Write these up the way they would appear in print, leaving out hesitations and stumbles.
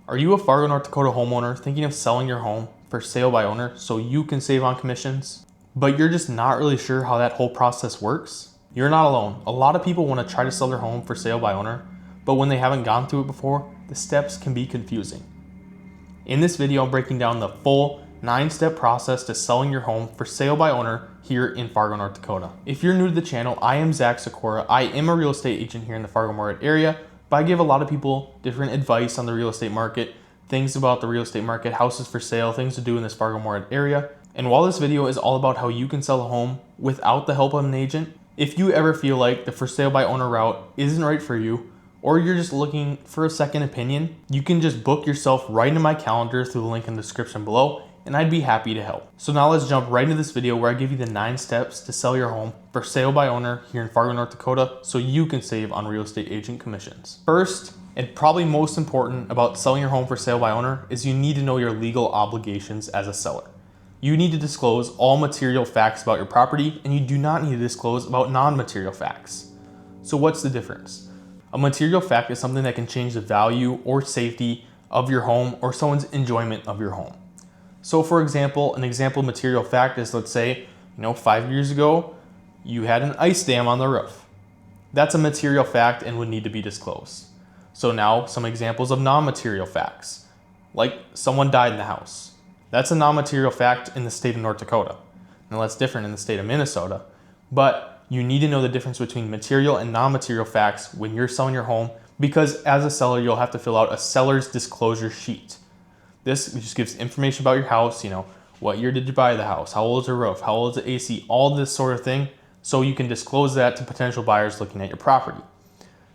Are you a Fargo, North Dakota homeowner thinking of selling your home for sale by owner so you can save on commissions, but you're just not really sure how that whole process works? You're not alone. A lot of people want to try to sell their home for sale by owner, but when they haven't gone through it before, the steps can be confusing. In this video, I'm breaking down the full 9-step process to selling your home for sale by owner here in Fargo, North Dakota. If you're new to the channel, I am Sykora. I am a real estate agent here in the Fargo-Moorhead area, but I give a lot of people different advice on the real estate market, things about the real estate market, houses for sale, things to do in this Fargo-Moorhead area. And while this video is all about how you can sell a home without the help of an agent, if you ever feel like the for sale by owner route isn't right for you, or you're just looking for a second opinion, you can just book yourself right into my calendar through the link in the description below, and I'd be happy to help. So now let's jump right into this video where I give you the 9 steps to sell your home for sale by owner here in Fargo, North Dakota, so you can save on real estate agent commissions. First, and probably most important about selling your home for sale by owner, is you need to know your legal obligations as a seller. You need to disclose all material facts about your property, and you do not need to disclose about non-material facts. So what's the difference? A material fact is something that can change the value or safety of your home or someone's enjoyment of your home. So for example, an example material fact is, let's say, 5 years ago, you had an ice dam on the roof. That's a material fact and would need to be disclosed. So now some examples of non-material facts, like someone died in the house. That's a non-material fact in the state of North Dakota. Now that's different in the state of Minnesota, but you need to know the difference between material and non-material facts when you're selling your home, because as a seller, you'll have to fill out a seller's disclosure sheet. This just gives information about your house, what year did you buy the house, how old is the roof, how old is the AC, all this sort of thing, so you can disclose that to potential buyers looking at your property.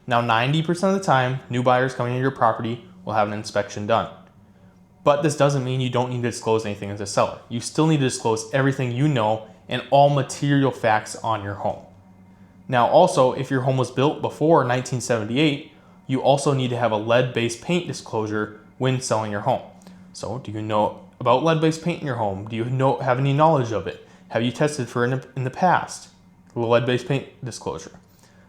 Now, 90% of the time, new buyers coming into your property will have an inspection done. But this doesn't mean you don't need to disclose anything as a seller. You still need to disclose everything you know and all material facts on your home. Now, also, if your home was built before 1978, you also need to have a lead-based paint disclosure when selling your home. So, do you know about lead-based paint in your home? Do you have any knowledge of it? Have you tested for it in the past? Lead-based paint disclosure.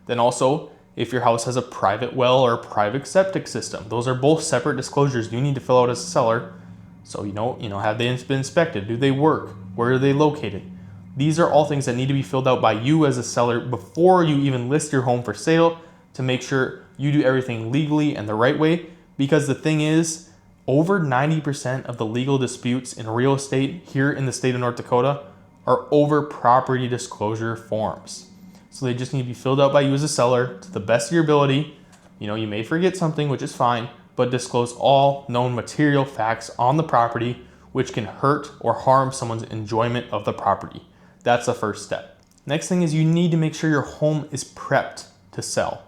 Then also, if your house has a private well or a private septic system, those are both separate disclosures you need to fill out as a seller. So, have they been inspected? Do they work? Where are they located? These are all things that need to be filled out by you as a seller before you even list your home for sale, to make sure you do everything legally and the right way. Because the thing is, over 90% of the legal disputes in real estate here in the state of North Dakota are over property disclosure forms. So they just need to be filled out by you as a seller to the best of your ability. You may forget something, which is fine, but disclose all known material facts on the property which can hurt or harm someone's enjoyment of the property. That's the first step. Next thing is you need to make sure your home is prepped to sell.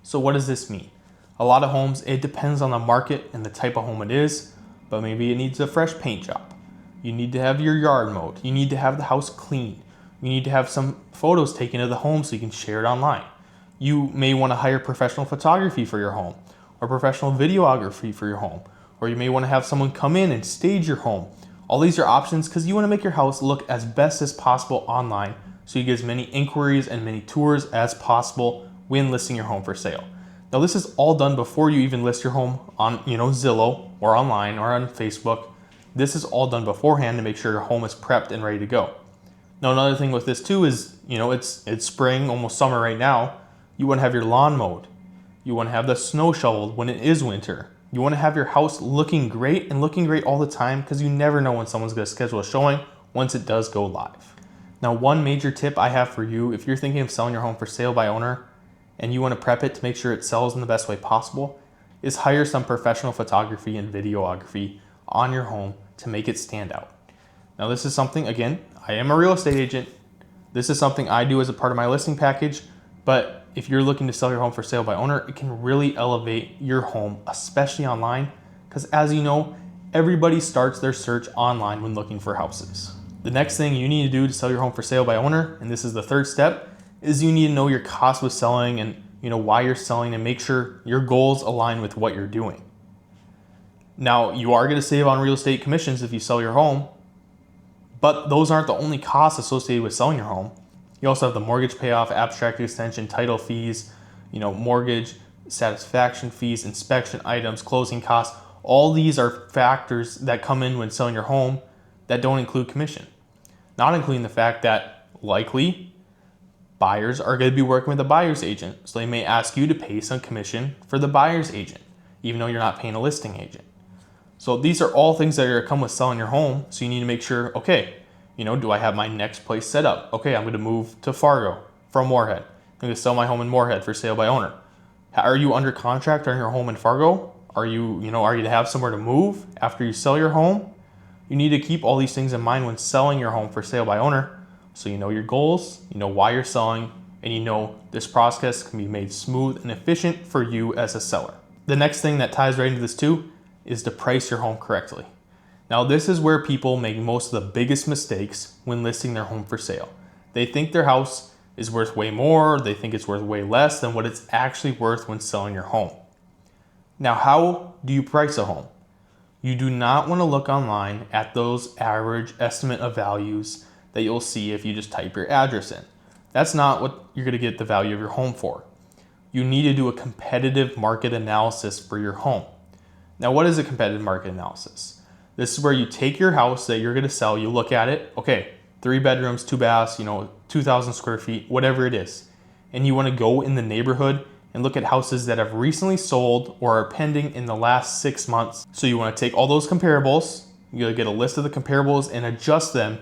So what does this mean? A lot of homes, it depends on the market and the type of home it is, but maybe it needs a fresh paint job. You need to have your yard mowed. You need to have the house cleaned. You need to have some photos taken of the home so you can share it online. You may want to hire professional photography for your home, or professional videography for your home, or you may want to have someone come in and stage your home. All these are options because you want to make your house look as best as possible online, so you get as many inquiries and many tours as possible when listing your home for sale. Now, this is all done before you even list your home on, Zillow or online or on Facebook. This is all done beforehand to make sure your home is prepped and ready to go. Now, another thing with this too is, it's spring, almost summer right now. You want to have your lawn mowed. You want to have the snow shoveled when it is winter. You want to have your house looking great and looking great all the time, because you never know when someone's going to schedule a showing once it does go live. Now, one major tip I have for you, if you're thinking of selling your home for sale by owner and you want to prep it to make sure it sells in the best way possible, is hire some professional photography and videography on your home to make it stand out. Now, this is something, again, I am a real estate agent. This is something I do as a part of my listing package, but if you're looking to sell your home for sale by owner, it can really elevate your home, especially online, because as you know, everybody starts their search online when looking for houses. The next thing you need to do to sell your home for sale by owner, and this is the third step, is you need to know your cost with selling and why you're selling, and make sure your goals align with what you're doing. Now, you are going to save on real estate commissions if you sell your home, but those aren't the only costs associated with selling your home. You also have the mortgage payoff, abstract extension, title fees, mortgage satisfaction fees, inspection items, closing costs. All these are factors that come in when selling your home that don't include commission. Not including the fact that likely buyers are going to be working with a buyer's agent. So they may ask you to pay some commission for the buyer's agent, even though you're not paying a listing agent. So these are all things that are going to come with selling your home. So you need to make sure, okay, do I have my next place set up? Okay, I'm going to move to Fargo from Moorhead. I'm going to sell my home in Moorhead for sale by owner. Are you under contract on your home in Fargo? Are you to have somewhere to move after you sell your home? You need to keep all these things in mind when selling your home for sale by owner. So you know your goals, you know why you're selling, and you know this process can be made smooth and efficient for you as a seller. The next thing that ties right into this too is to price your home correctly. Now this is where people make most of the biggest mistakes when listing their home for sale. They think their house is worth way more, they think it's worth way less than what it's actually worth when selling your home. Now how do you price a home? You do not want to look online at those average estimate of values that you'll see if you just type your address in. That's not what you're going to get the value of your home for. You need to do a competitive market analysis for your home. Now, what is a competitive market analysis? This is where you take your house that you're going to sell, you look at it, okay, 3 bedrooms, 2 baths, 2,000 square feet, whatever it is. And you want to go in the neighborhood and look at houses that have recently sold or are pending in the last 6 months. So you want to take all those comparables, you got to get a list of the comparables and adjust them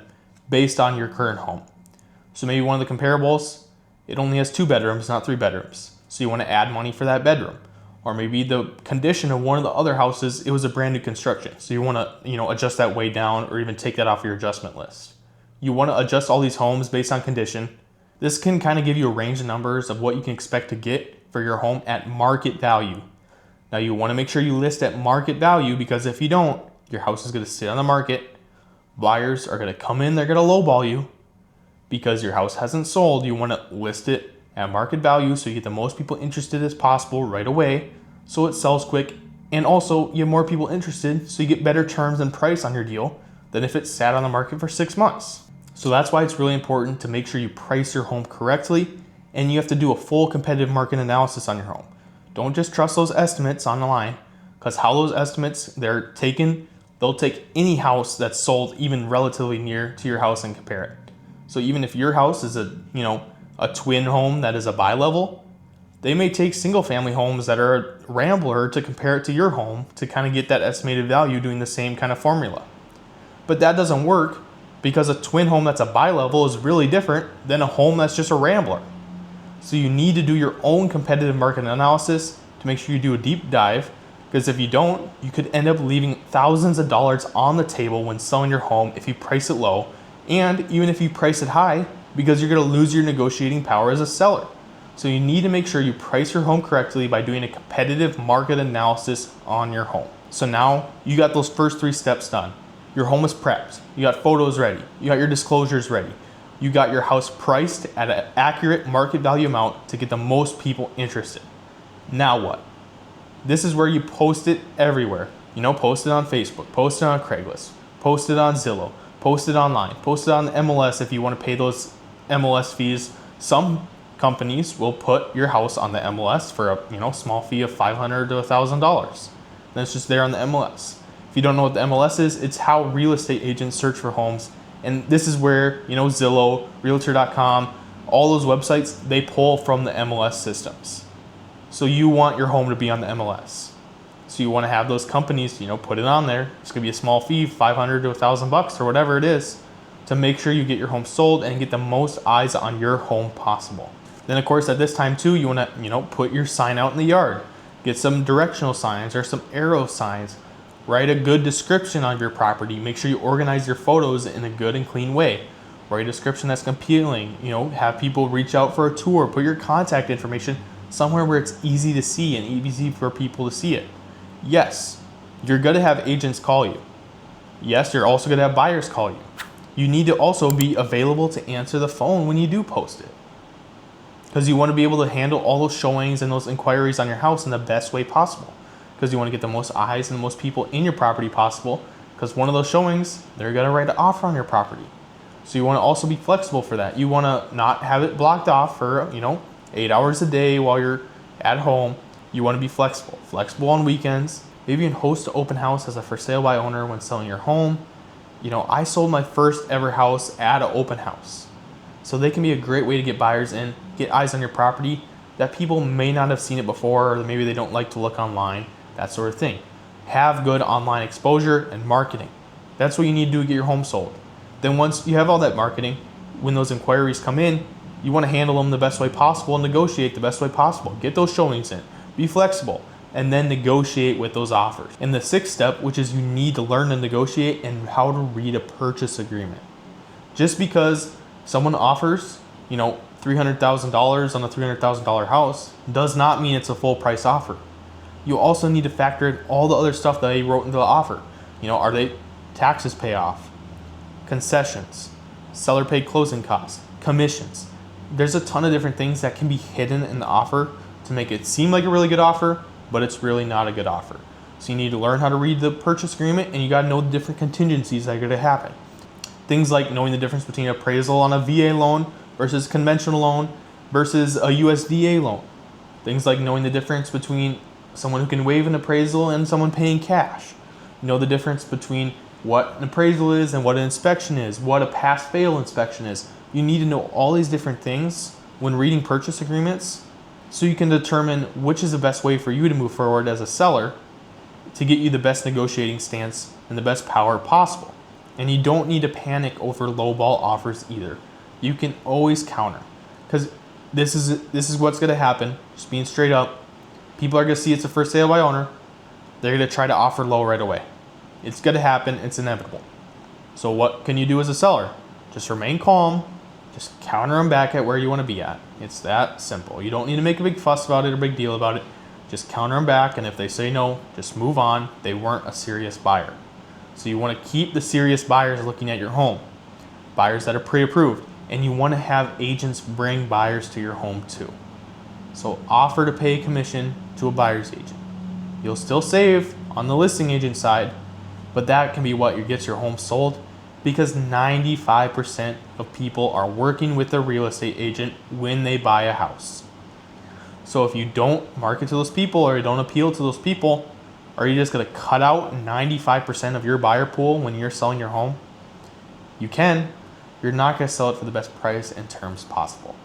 based on your current home. So maybe one of the comparables, it only has 2 bedrooms, not 3 bedrooms. So you want to add money for that bedroom. Or maybe the condition of one of the other houses, it was a brand new construction. So you want to, adjust that way down or even take that off your adjustment list. You want to adjust all these homes based on condition. This can kind of give you a range of numbers of what you can expect to get for your home at market value. Now you want to make sure you list at market value, because if you don't, your house is going to sit on the market. Buyers are going to come in, they're going to lowball you because your house hasn't sold. You want to list it at market value so you get the most people interested as possible right away so it sells quick, and also you have more people interested so you get better terms and price on your deal than if it sat on the market for 6 months. So that's why it's really important to make sure you price your home correctly, and you have to do a full competitive market analysis on your home. Don't just trust those estimates on the line, because how those estimates, they're taken, they'll take any house that's sold even relatively near to your house and compare it. So even if your house is a twin home that is a bi-level, they may take single family homes that are a rambler to compare it to your home to kind of get that estimated value doing the same kind of formula. But that doesn't work because a twin home that's a bi-level is really different than a home that's just a rambler. So you need to do your own competitive market analysis to make sure you do a deep dive, because if you don't, you could end up leaving thousands of dollars on the table when selling your home if you price it low, and even if you price it high, because you're going to lose your negotiating power as a seller. So you need to make sure you price your home correctly by doing a competitive market analysis on your home. So now you got those first 3 steps done. Your home is prepped. You got photos ready. You got your disclosures ready. You got your house priced at an accurate market value amount to get the most people interested. Now what? This is where you post it everywhere. Post it on Facebook, post it on Craigslist, post it on Zillow, post it online, post it on the MLS if you want to pay those MLS fees. Some companies will put your house on the MLS for a small fee of $500 to $1,000. Then it's just there on the MLS. If you don't know what the MLS is, it's how real estate agents search for homes. And this is where, Zillow, realtor.com, all those websites, they pull from the MLS systems. So you want your home to be on the MLS. So you want to have those companies, put it on there. It's going to be a small fee, $500 to $1,000 or whatever it is, to make sure you get your home sold and get the most eyes on your home possible. Then of course at this time too, you want to, put your sign out in the yard. Get some directional signs or some arrow signs. Write a good description of your property. Make sure you organize your photos in a good and clean way. Write a description that's appealing. Have people reach out for a tour. Put your contact information somewhere where it's easy to see and easy for people to see it. Yes, you're going to have agents call you. Yes, you're also going to have buyers call you. You need to also be available to answer the phone when you do post it, because you want to be able to handle all those showings and those inquiries on your house in the best way possible, because you want to get the most eyes and the most people in your property possible, because one of those showings, they're going to write an offer on your property. So you want to also be flexible for that. You want to not have it blocked off for 8 hours a day while you're at home. You want to be flexible on weekends. Maybe you can host an open house as a for sale by owner when selling your home. I sold my first ever house at an open house. So they can be a great way to get buyers in, get eyes on your property that people may not have seen it before, or maybe they don't like to look online, that sort of thing. Have good online exposure and marketing. That's what you need to do to get your home sold. Then once you have all that marketing, when those inquiries come in, you want to handle them the best way possible and negotiate the best way possible. Get those showings in, be flexible, and then negotiate with those offers. And the sixth step, which is you need to learn to negotiate and how to read a purchase agreement. Just because someone offers, $300,000 on a $300,000 house does not mean it's a full price offer. You also need to factor in all the other stuff that they wrote into the offer. Are they taxes pay off, concessions, seller paid closing costs, commissions. There's a ton of different things that can be hidden in the offer to make it seem like a really good offer, but it's really not a good offer. So you need to learn how to read the purchase agreement, and you got to know the different contingencies that are going to happen. Things like knowing the difference between appraisal on a VA loan versus conventional loan versus a USDA loan. Things like knowing the difference between someone who can waive an appraisal and someone paying cash. Know the difference between what an appraisal is and what an inspection is, what a pass-fail inspection is. You need to know all these different things when reading purchase agreements so you can determine which is the best way for you to move forward as a seller to get you the best negotiating stance and the best power possible. And you don't need to panic over lowball offers either. You can always counter, because this is what's going to happen. Just being straight up, people are going to see it's a for sale by owner. They're going to try to offer low right away. It's going to happen. It's inevitable. So what can you do as a seller? Just remain calm. Just counter them back at where you want to be at. It's that simple. You don't need to make a big fuss about it or big deal about it. Just counter them back, and if they say no, just move on. They weren't a serious buyer. So you want to keep the serious buyers looking at your home, buyers that are pre-approved, and you want to have agents bring buyers to your home too. So offer to pay commission to a buyer's agent. You'll still save on the listing agent side, but that can be what gets your home sold, because 95% of people are working with a real estate agent when they buy a house. So if you don't market to those people or you don't appeal to those people, are you just going to cut out 95% of your buyer pool when you're selling your home? You can. You're not going to sell it for the best price and terms possible.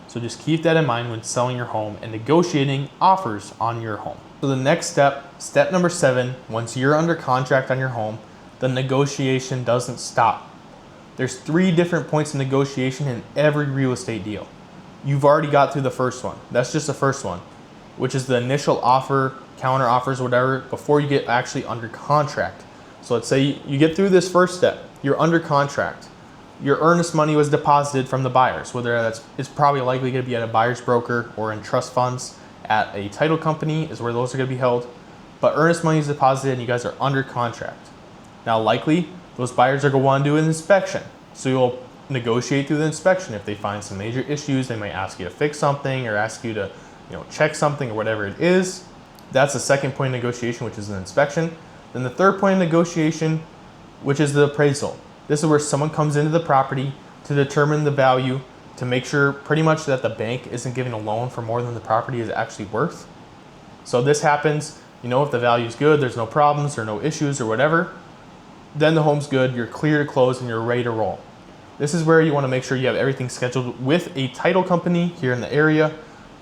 So just keep that in mind when selling your home and negotiating offers on your home. So the next step number 7, once you're under contract on your home, the negotiation doesn't stop. There's 3 different points of negotiation in every real estate deal. You've already got through the first one. That's just the first one, which is the initial offer, counter offers, whatever, before you get actually under contract. So let's say you get through this first step, you're under contract. Your earnest money was deposited from the buyers, whether it's probably likely going to be at a buyer's broker or in trust funds at a title company is where those are going to be held. But earnest money is deposited and you guys are under contract. Now likely those buyers are going to want to do an inspection. So you'll negotiate through the inspection. If they find some major issues, they might ask you to fix something or ask you to check something or whatever it is. That's the second point of negotiation, which is the inspection. Then the third point of negotiation, which is the appraisal. This is where someone comes into the property to determine the value, to make sure pretty much that the bank isn't giving a loan for more than the property is actually worth. So this happens, if the value is good, there's no problems or no issues or whatever, then the home's good, you're clear to close and you're ready to roll. This is where you want to make sure you have everything scheduled with a title company here in the area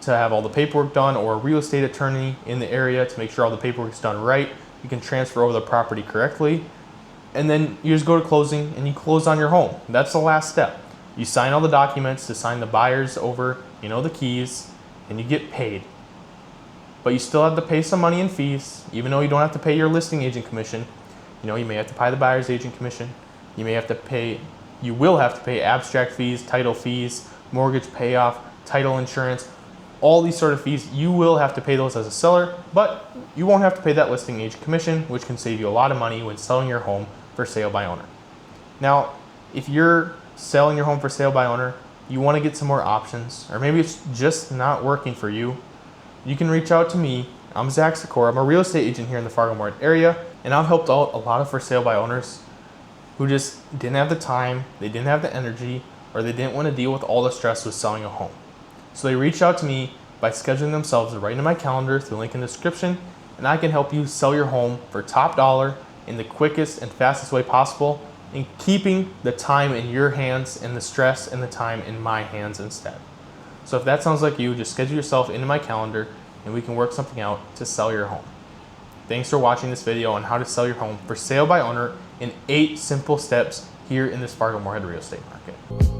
to have all the paperwork done, or a real estate attorney in the area to make sure all the paperwork is done right. You can transfer over the property correctly. And then you just go to closing and you close on your home. That's the last step. You sign all the documents to sign the buyers over, the keys, and you get paid. But you still have to pay some money in fees, even though you don't have to pay your listing agent commission. You may have to pay the buyer's agent commission. You will have to pay abstract fees, title fees, mortgage payoff, title insurance, all these sort of fees. You will have to pay those as a seller, but you won't have to pay that listing agent commission, which can save you a lot of money when selling your home for sale by owner. Now, if you're selling your home for sale by owner, you want to get some more options, or maybe it's just not working for you, you can reach out to me. I'm Zach Sykora. I'm a real estate agent here in the Fargo-Moorhead area, and I've helped out a lot of for sale by owners who just didn't have the time, they didn't have the energy, or they didn't want to deal with all the stress with selling a home. So they reached out to me by scheduling themselves right into my calendar through the link in the description, and I can help you sell your home for top dollar in the quickest and fastest way possible, and keeping the time in your hands and the stress and the time in my hands instead. So if that sounds like you, just schedule yourself into my calendar and we can work something out to sell your home. Thanks for watching this video on how to sell your home for sale by owner in 8 simple steps here in this Fargo-Moorhead real estate market.